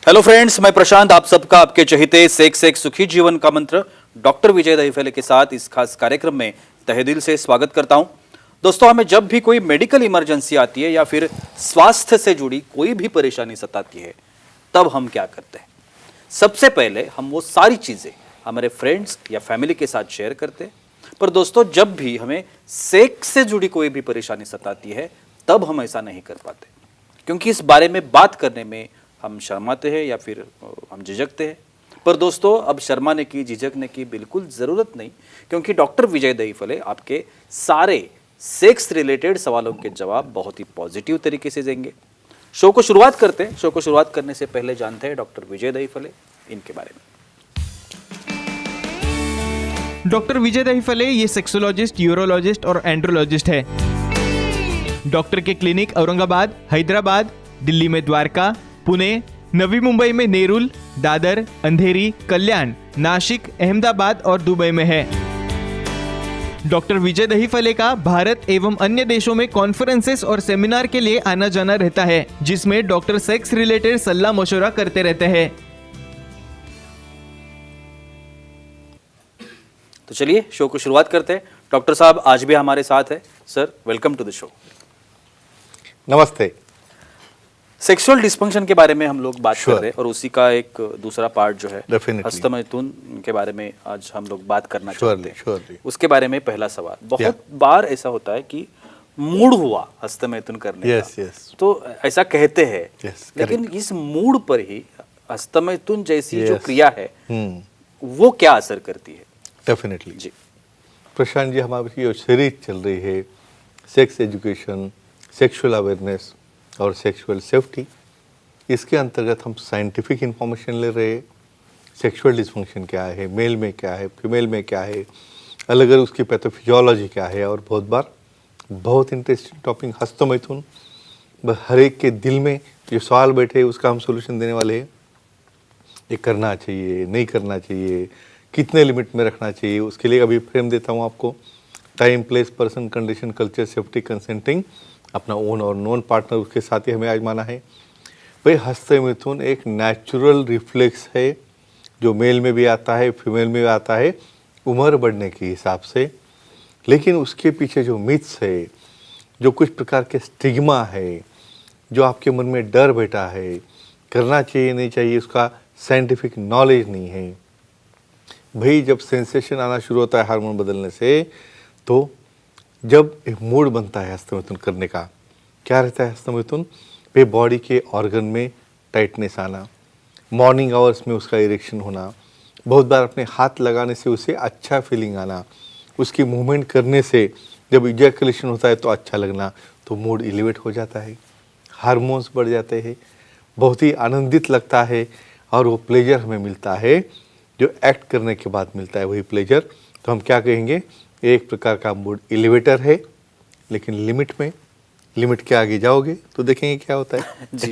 Hello friends, मैं प्रशांत आप सबका आपके चहेते सेक सेक सुखी जीवन का मंत्र डॉक्टर विजय दहीफले के साथ इस खास कार्यक्रम में तहे दिल से स्वागत करता हूं। दोस्तों, हमें जब भी कोई मेडिकल इमरजेंसी आती है या फिर स्वास्थ्य से जुड़ी कोई भी परेशानी सताती है, तब हम क्या करते हैं? सबसे पहले हम वो सारी चीजें हमारे फ्रेंड्स या फैमिली के साथ शेयर करते हैं। पर दोस्तों, जब भी हमें सेक्स से जुड़ी कोई भी परेशानी सताती है, तब हम ऐसा नहीं कर पाते, क्योंकि इस बारे में बात करने में हम शर्माते हैं या फिर हम झिझकते हैं। पर दोस्तों, अब शर्माने की, झिझकने की बिल्कुल ज़रूरत नहीं, क्योंकि डॉक्टर विजय दहीफले आपके सारे सेक्स रिलेटेड सवालों के जवाब बहुत ही पॉजिटिव तरीके से देंगे। शो को शुरुआत करते हैं। शो को शुरुआत करने से पहले जानते हैं डॉक्टर विजय दहीफले इनके बारे में। डॉक्टर विजय दहीफले ये सेक्सोलॉजिस्ट, यूरोलॉजिस्ट और एंड्रोलॉजिस्ट है। डॉक्टर के क्लिनिक औरंगाबाद, हैदराबाद, दिल्ली में द्वारका, पुणे, नवी मुंबई में नेरुल, दादर, अंधेरी, कल्याण, नासिक, अहमदाबाद और दुबई में है। डॉक्टर विजय दहीफले का भारत एवं अन्य देशों में कॉन्फ्रेंसेस और सेमिनार के लिए आना जाना रहता है, जिसमें डॉक्टर सेक्स रिलेटेड सलाह मशवरा करते रहते हैं। तो चलिए शो को शुरुआत करते हैं। डॉक्टर साहब आज भी हमारे साथ है। Sir, welcome to the show. नमस्ते। सेक्सुअल डिस्फंक्शन के बारे में हम लोग बात कर रहे हैं और उसी का एक दूसरा पार्ट जो है हस्तमैथुन के बारे में आज हम लोग बात करना चाहते हैं। उसके बारे में पहला सवाल, बहुत बार ऐसा होता है कि मूड हुआ हस्तमैथुन करने का, तो ऐसा कहते हैं, लेकिन इस मूड पर ही हस्तमैथुन जैसी जो क्रिया है वो क्या असर करती है? डेफिनेटली जी प्रशांत जी, हमारी जो सीरीज चल रही है सेक्स एजुकेशन, सेक्सुअल अवेयरनेस और सेक्सुअल सेफ्टी, इसके अंतर्गत हम साइंटिफिक इंफॉर्मेशन ले रहे हैं। सेक्सुअल डिस्फंक्शन क्या है, मेल में क्या है, फीमेल में क्या है, अलग अलग उसकी पैथोफिजियोलॉजी क्या है, और बहुत बार बहुत इंटरेस्टिंग टॉपिक हस्तमैथुन। हर एक के दिल में जो सवाल बैठे उसका हम सोल्यूशन देने वाले हैं। ये करना चाहिए, नहीं करना चाहिए, कितने लिमिट में रखना चाहिए, उसके लिए अभी फ्रेम देता हूँ आपको। Time, place, person, condition, culture, safety, consenting, अपना ओन और नॉन पार्टनर उसके साथ ही हमें आजमाना है। भाई, हस्तमैथुन एक नेचुरल रिफ्लेक्स है जो मेल में भी आता है, फीमेल में भी आता है उम्र बढ़ने के हिसाब से। लेकिन उसके पीछे जो मिथ्स है, जो कुछ प्रकार के स्टिग्मा है, जो आपके मन में डर बैठा है, करना चाहिए नहीं चाहिए, उसका साइंटिफिक नॉलेज नहीं है। भाई, जब सेंसेशन आना शुरू होता है हार्मोन बदलने से, तो जब एक मूड बनता है हस्तमैथुन करने का, क्या रहता है हस्तमैथुन पे? बॉडी के ऑर्गन में टाइटनेस आना, मॉर्निंग आवर्स में उसका इरेक्शन होना, बहुत बार अपने हाथ लगाने से उसे अच्छा फीलिंग आना, उसकी मूवमेंट करने से जब इजैकुलेशन होता है तो अच्छा लगना, तो मूड एलिवेट हो जाता है, हार्मोन्स बढ़ जाते हैं, बहुत ही आनंदित लगता है और वो प्लेजर हमें मिलता है जो एक्ट करने के बाद मिलता है, वही प्लेजर। तो हम क्या कहेंगे, एक प्रकार का मूड एलिवेटर है, लेकिन लिमिट में। लिमिट के आगे जाओगे तो देखेंगे क्या होता है। जी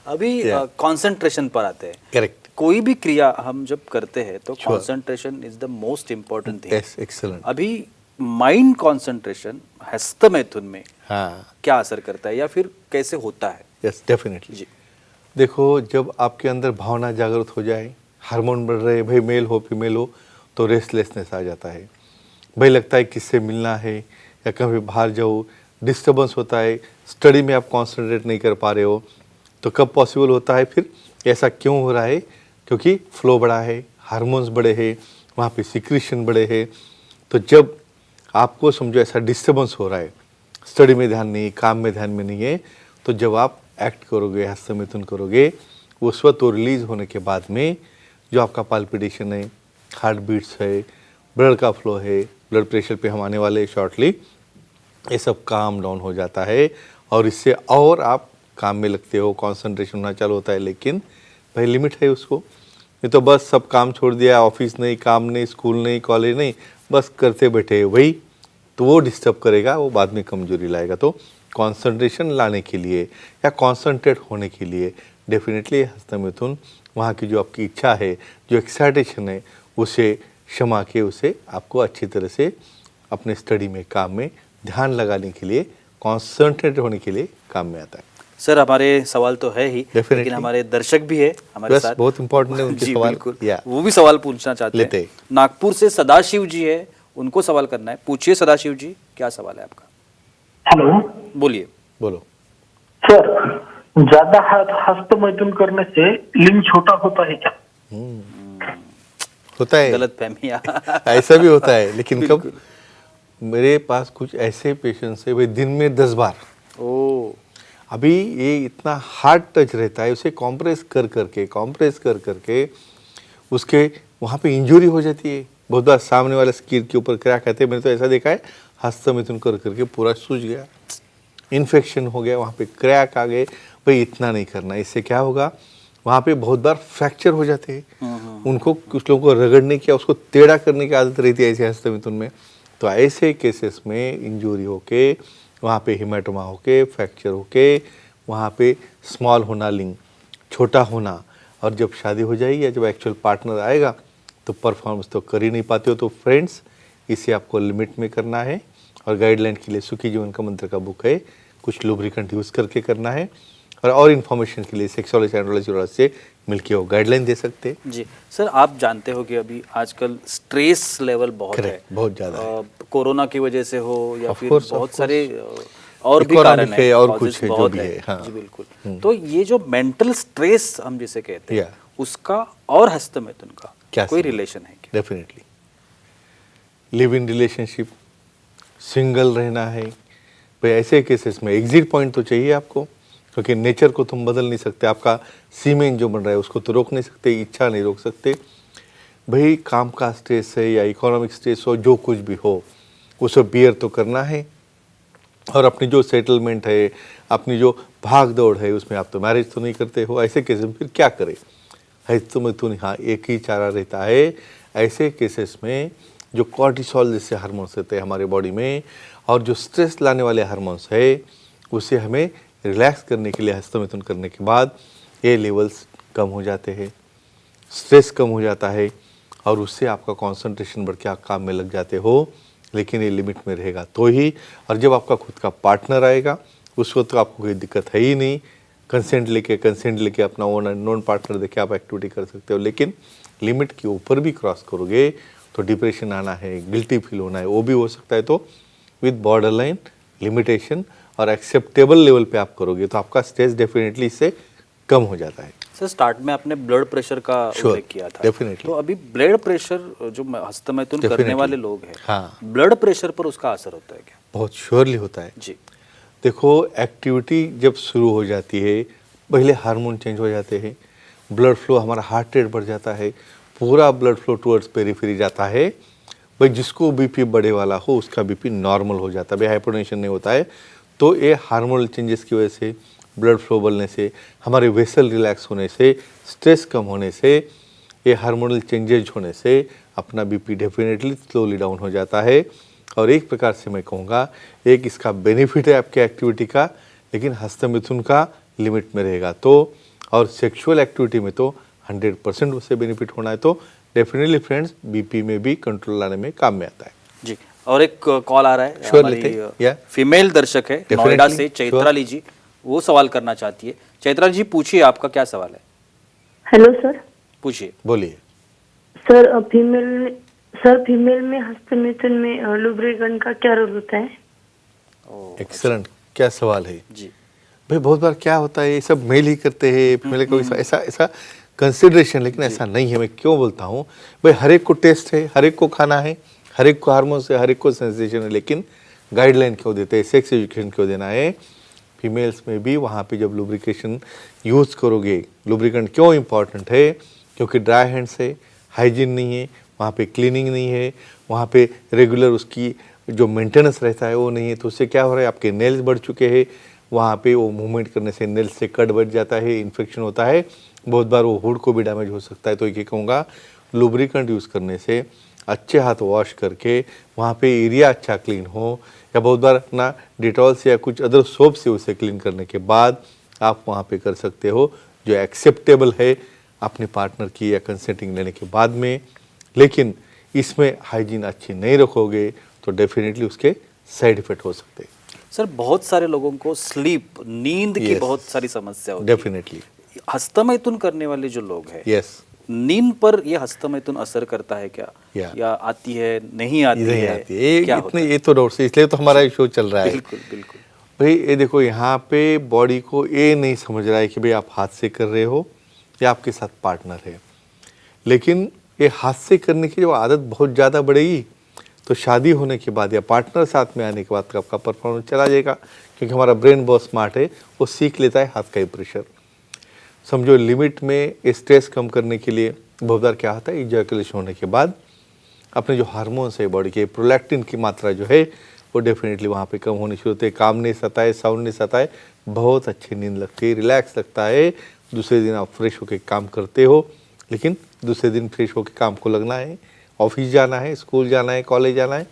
अभी कंसंट्रेशन पर आते हैं। करेक्ट। कोई भी क्रिया हम जब करते हैं तो concentration is the most important thing. Yes, excellent. अभी माइंड कंसंट्रेशन हस्तमैथुन में क्या असर करता है या फिर कैसे होता है? Yes, definitely. जी देखो, जब आपके अंदर भावना जागृत हो जाए, हार्मोन बढ़ रहे, भाई मेल हो फीमेल हो, तो रेस्टलेसनेस आ जाता है। भाई लगता है किससे मिलना है या कहीं बाहर जाओ, डिस्टर्बेंस होता है, स्टडी में आप कॉन्सेंट्रेट नहीं कर पा रहे हो, तो कब पॉसिबल होता है फिर? ऐसा क्यों हो रहा है? क्योंकि फ्लो बढ़ा है, हार्मोन्स बढ़े हैं, वहाँ पे सिक्रीशन बढ़े हैं। तो जब आपको समझो ऐसा डिस्टर्बेंस हो रहा है, स्टडी में ध्यान नहीं, काम में ध्यान में नहीं है, तो जब आप एक्ट करोगे, हस्तमैथुन करोगे, उस वक्त वो रिलीज होने के बाद में जो आपका पाल्पिटेशन है, हार्ट बीट्स है, ब्लड का फ्लो है, ब्लड प्रेशर पे हम आने वाले शॉर्टली, ये सब काम डाउन हो जाता है और इससे और आप काम में लगते हो, कंसंट्रेशन होना चालू होता है। लेकिन भाई लिमिट है उसको, नहीं तो बस सब काम छोड़ दिया, ऑफिस नहीं, काम नहीं, स्कूल नहीं, कॉलेज नहीं, बस करते बैठे वही, तो वो डिस्टर्ब करेगा, वो बाद में कमजोरी लाएगा। तो कंसंट्रेशन लाने के लिए या कंसंट्रेट होने के लिए डेफिनेटली हस्तमैथुन, वहाँ की जो आपकी इच्छा है, जो एक्साइटेशन है, उसे क्षमा के उसे आपको अच्छी तरह से अपने स्टडी में, काम में ध्यान लगाने के लिए, कंसंट्रेट होने के लिए काम में आता है। सर हमारे सवाल तो है ही, Definitely. लेकिन हमारे दर्शक भी है हमारे बस साथ। बहुत इम्पोर्टेंट है उनके जी सवाल। बिल्कुल, या वो भी सवाल पूछना चाहते लेते हैं। हैं। नागपुर से सदाशिव जी है, उनको सवाल करना है। पूछिए सदाशिव जी, क्या सवाल है आपका? हेलो बोलिए। बोलो। सर, ज्यादा हस्तमैथुन करने से लिंग छोटा होता है क्या? होता है, गलत फहमिया। ऐसा भी होता है, लेकिन कब? मेरे पास कुछ ऐसे पेशेंट्स है भाई दिन में 10 बार। ओ अभी ये इतना हार्ड टच रहता है, उसे कॉम्प्रेस कर करके उसके वहाँ पे इंजरी हो जाती है। बहुत बार सामने वाले स्किन के ऊपर क्रैक आते हैं। मैंने तो ऐसा देखा है, हस्तमैथुन कर करके पूरा सूज गया, इन्फेक्शन हो गया, वहाँ पे क्रैक आ गए। भाई इतना नहीं करना, इससे क्या होगा, वहाँ पे बहुत बार फ्रैक्चर हो जाते हैं। उनको कुछ लोगों को रगड़ने की या उसको टेढ़ा करने की आदत रहती है ऐसे हस्तमैथुन में। तो ऐसे केसेस में इंजरी होके, वहाँ पे हिमेटोमा होके, फ्रैक्चर होके, वहाँ पे स्मॉल होना, लिंग छोटा होना, और जब शादी हो जाएगी या जब एक्चुअल पार्टनर आएगा तो परफॉर्मेंस तो कर ही नहीं पाते हो। तो फ्रेंड्स, इसे आपको लिमिट में करना है। और गाइडलाइन के लिए सुखी जीवन का मंत्र का बुक है, कुछ लुब्रिकेंट यूज़ करके करना है। और इन्फॉर्मेशन के लिए सेक्सोलॉजी एंड्रोलॉजी से मिलके वो गाइडलाइन दे सकते हैं। जी सर, आप जानते हो कि अभी आजकल स्ट्रेस लेवल बहुत है, Correct, बहुत ज़्यादा है। कोरोना की वजह से हो या Of फिर course, बहुत of सारे और भी Economic कारण है और causes कुछ है, जो बहुत भी है, हाँ। जी बिल्कुल। तो ये जो मेंटल स्ट्रेस हम जिसे कहते हैं, Yeah. उसका और हस्तमैथुन का क्या कोई संबंध? रिलेशन है क्या? Definitely. Live in relationship, single रहना है भाई, ऐसे केसेस में एग्जिट पॉइंट तो चाहिए आपको, क्योंकि नेचर को तुम बदल नहीं सकते। आपका सीमेन जो बन रहा है उसको तो रोक नहीं सकते, इच्छा नहीं रोक सकते। भाई काम का स्ट्रेस है या इकोनॉमिक स्ट्रेस हो, जो कुछ भी हो, उसे बियर तो करना है। और अपनी जो सेटलमेंट है, अपनी जो भाग दौड़ है, उसमें आप तो मैरिज तो नहीं करते हो। ऐसे केसेस में फिर क्या करें? हस्तमैथुन, हाँ, एक ही चारा रहता है। ऐसे केसेस में जो कॉर्टिसोल जैसे हार्मोन्स रहते हैं हमारे बॉडी में, और जो स्ट्रेस लाने वाले हार्मोन्स है, उसे हमें रिलैक्स करने के लिए हस्तमैथुन करने के बाद ये लेवल्स कम हो जाते हैं, स्ट्रेस कम हो जाता है, और उससे आपका कंसंट्रेशन बढ़ के आप काम में लग जाते हो। लेकिन ये लिमिट में रहेगा तो ही। और जब आपका खुद का पार्टनर आएगा, उस वक्त तो आपको कोई दिक्कत है ही नहीं। कंसेंट लेके अपना ओन एंड नॉन पार्टनर देके आप एक्टिविटी कर सकते हो। लेकिन लिमिट के ऊपर भी क्रॉस करोगे तो डिप्रेशन आना है, गिल्टी फील होना है, वो भी हो सकता है। तो विद बॉर्डर लाइन लिमिटेशन और एक्सेप्टेबल लेवल पे आप करोगे तो आपका स्ट्रेस डेफिनेटली इससे कम हो जाता है। सर, स्टार्ट में आपने ब्लड प्रेशर का उल्लेख किया था। definitely. तो अभी ब्लड प्रेशर जो हस्तमैथुन करने Definitely. वाले लोग हैं, हाँ। ब्लड प्रेशर पर उसका असर होता है क्या? बहुत श्योरली होता है। जी देखो, एक्टिविटी जब शुरू हो जाती है, पहले हार्मोन चेंज हो जाते हैं, ब्लड फ्लो, हमारा हार्ट रेट बढ़ जाता है, पूरा ब्लड फ्लो टुवर्ड्स पेरिफेरी जाता है। भाई जिसको बीपी बढ़े वाला हो उसका बीपी नॉर्मल हो जाता है, भाई हाइपरटेंशन नहीं होता है। तो ये हार्मोनल चेंजेस की वजह से, ब्लड फ्लो बढ़ने से, हमारे वेसल रिलैक्स होने से, स्ट्रेस कम होने से, ये हार्मोनल चेंजेज होने से अपना बीपी डेफिनेटली स्लोली डाउन हो जाता है। और एक प्रकार से मैं कहूँगा, एक इसका बेनिफिट है आपके एक्टिविटी का, लेकिन हस्तमैथुन का लिमिट में रहेगा तो। और सेक्सुअल एक्टिविटी में तो 100% उससे बेनिफिट होना है। तो डेफिनेटली फ्रेंड्स, बीपी में भी कंट्रोल लाने में काम में आता है। जी। और एक कॉल आ रहा है, Sure, लेते हैं। Yeah. फीमेल दर्शक है Definitely, नोएडा से, sure. चैत्राली जी, वो सवाल करना चाहती है। चैत्राली जी, पूछिए, आपका क्या सवाल है? Hello sir. पूछिए। बोलिए। सर फीमेल में हस्तमैथुन में लुब्रिकेंट का क्या रोल होता है? एक्सीलेंट, क्या सवाल है जी भाई। बहुत बार क्या होता है, ये सब मेल ही करते हैं, फीमेल को ऐसा कंसिडरेशन, लेकिन ऐसा नहीं है। मैं क्यों बोलता हूँ भाई, हर एक को टेस्ट है, हर एक को खाना है, हर एक को हार्मोन्स है, हर एक को सेंसेशन है, लेकिन गाइडलाइन क्यों देते हैं, सेक्स एजुकेशन क्यों देना है? फीमेल्स में भी वहाँ पे जब लुब्रिकेशन यूज़ करोगे, लुब्रिकेंट क्यों इम्पॉर्टेंट है? क्योंकि ड्राई हैंड्स है, हाइजीन नहीं है, वहाँ पे क्लीनिंग नहीं है, वहाँ पे रेगुलर उसकी जो मेंटेनेंस रहता है वो नहीं है। तो उससे क्या हो रहा है, आपके नेल्स बढ़ चुके हैं, वहाँ पे वो मूवमेंट करने से नेल्स से कट बढ़ जाता है, इन्फेक्शन होता है, बहुत बार वो हुड को भी डैमेज हो सकता है। तो ये कहूँगा, लुब्रिकेंट यूज़ करने से अच्छे हाथ वॉश करके वहाँ पे एरिया अच्छा क्लीन हो, या बहुत बार अपना डिटॉल से या कुछ अदर सोप से उसे क्लीन करने के बाद आप वहाँ पे कर सकते हो, जो एक्सेप्टेबल है अपने पार्टनर की या कंसेंटिंग लेने के बाद में। लेकिन इसमें हाइजीन अच्छी नहीं रखोगे तो डेफिनेटली उसके साइड इफेक्ट हो सकते हैं। सर बहुत सारे लोगों को स्लीप नींद की Yes. बहुत सारी समस्या होती है। डेफिनेटली हस्तमैथुन करने वाले जो लोग हैं, यस नींद पर ये हस्तमैथुन असर करता है क्या? Yeah. या आती है, नहीं आती नहीं है? आती है क्या इतने होता ये तो डाउट से इसलिए तो हमारा ये शो चल रहा है? है। बिल्कुल बिल्कुल। भाई ये देखो यहाँ पे बॉडी को ये नहीं समझ रहा है कि भाई आप हाथ से कर रहे हो या आपके साथ पार्टनर है, लेकिन ये हाथ से करने की जब आदत बहुत ज़्यादा बढ़ेगी तो शादी होने के बाद या पार्टनर साथ में आने के बाद आपका परफॉर्मेंस चला जाएगा, क्योंकि हमारा ब्रेन बहुत स्मार्ट है, वो सीख लेता है हाथ का ही प्रेशर। समझो लिमिट में स्ट्रेस कम करने के लिए बहुत बार क्या होता है, इजैकुलेशन होने के बाद अपने जो हार्मोन्स है बॉडी के, प्रोलैक्टिन की मात्रा जो है वो डेफिनेटली वहाँ पे कम होनी शुरू होती है, कामनेस आता है, साउंडनेस आता है, बहुत अच्छी नींद लगती है, रिलैक्स लगता है। दूसरे दिन आप फ्रेश होकर काम करते हो, लेकिन दूसरे दिन फ्रेश होकर काम को लगना है, ऑफिस जाना है, स्कूल जाना है, कॉलेज जाना है,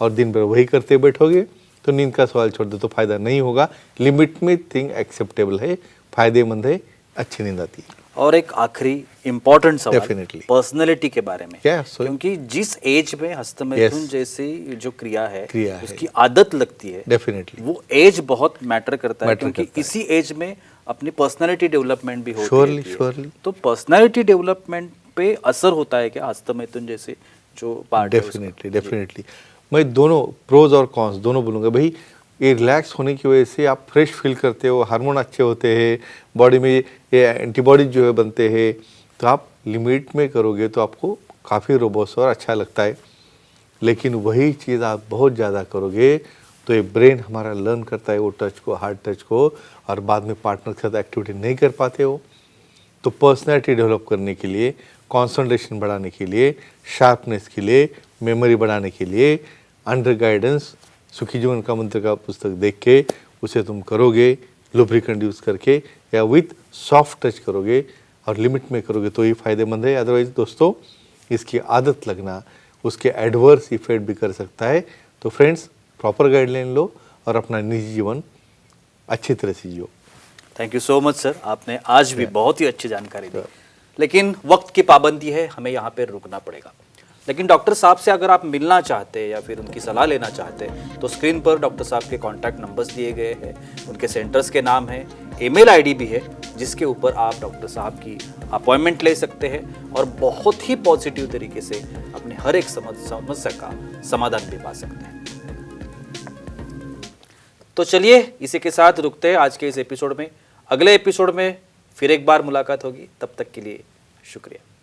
और दिन भर वही करते बैठोगे तो नींद का सवाल छोड़ दो तो फायदा नहीं होगा। लिमिट में थिंग एक्सेप्टेबल है, फायदेमंद है, अच्छी नींद आती है। और एक आखिरी इम्पोर्टेंट सवाल Definitely. पर्सनैलिटी के बारे में। Yeah, so- क्योंकि जिस एज में हस्तमैथुन Yes. जैसी जो क्रिया है क्रिया है। उसकी आदत लगती है, डेफिनेटली वो एज बहुत मैटर करता है, Matter क्योंकि करता है। इसी एज में अपनी पर्सनालिटी डेवलपमेंट भी होती Surely, रहती है। surely. तो पर्सनालिटी डेवलपमेंट पे असर होता है क्या हस्तमैथुन जैसे जो पार्ट है उसका? डेफिनेटली डेफिनेटली मैं दोनों प्रोज और कॉन्स दोनों बोलूँगा। भाई ये रिलैक्स होने की वजह से आप फ्रेश फील करते हो, हार्मोन अच्छे होते हैं, बॉडी में ये एंटीबॉडीज जो है बनते हैं, तो आप लिमिट में करोगे तो आपको काफ़ी रोबस्ट और अच्छा लगता है। लेकिन वही चीज़ आप बहुत ज़्यादा करोगे तो ये ब्रेन हमारा लर्न करता है वो टच को, हार्ड टच को, और बाद में पार्टनर के साथ एक्टिविटी नहीं कर पाते हो। तो पर्सनैलिटी डेवलप करने के लिए, कंसंट्रेशन बढ़ाने के लिए, शार्पनेस के लिए, मेमोरी बढ़ाने के लिए, अंडर गाइडेंस सुखी जीवन का मंत्र का पुस्तक देख के उसे तुम करोगे, लुब्रिकेंट यूज़ करके या विथ सॉफ्ट टच करोगे और लिमिट में करोगे तो ये फ़ायदेमंद है। अदरवाइज दोस्तों इसकी आदत लगना उसके एडवर्स इफेक्ट भी कर सकता है। तो फ्रेंड्स प्रॉपर गाइडलाइन लो और अपना निजी जीवन अच्छी तरह से जियो। Thank you so much sir, आपने आज भी बहुत ही अच्छी जानकारी दी। लेकिन वक्त की पाबंदी है, हमें यहाँ पे रुकना पड़ेगा। लेकिन डॉक्टर साहब से अगर आप मिलना चाहते हैं या फिर उनकी सलाह लेना चाहते हैं तो स्क्रीन पर डॉक्टर साहब के कॉन्टैक्ट नंबर्स दिए गए हैं, उनके सेंटर्स के नाम है, ईमेल आईडी भी है, जिसके ऊपर आप डॉक्टर साहब की अपॉइंटमेंट ले सकते हैं और बहुत ही पॉजिटिव तरीके से अपने हर एक समस्या का समाधान भी पा सकते हैं। तो चलिए इसी के साथ रुकते हैं आज के इस एपिसोड में। अगले एपिसोड में फिर एक बार मुलाकात होगी, तब तक के लिए शुक्रिया।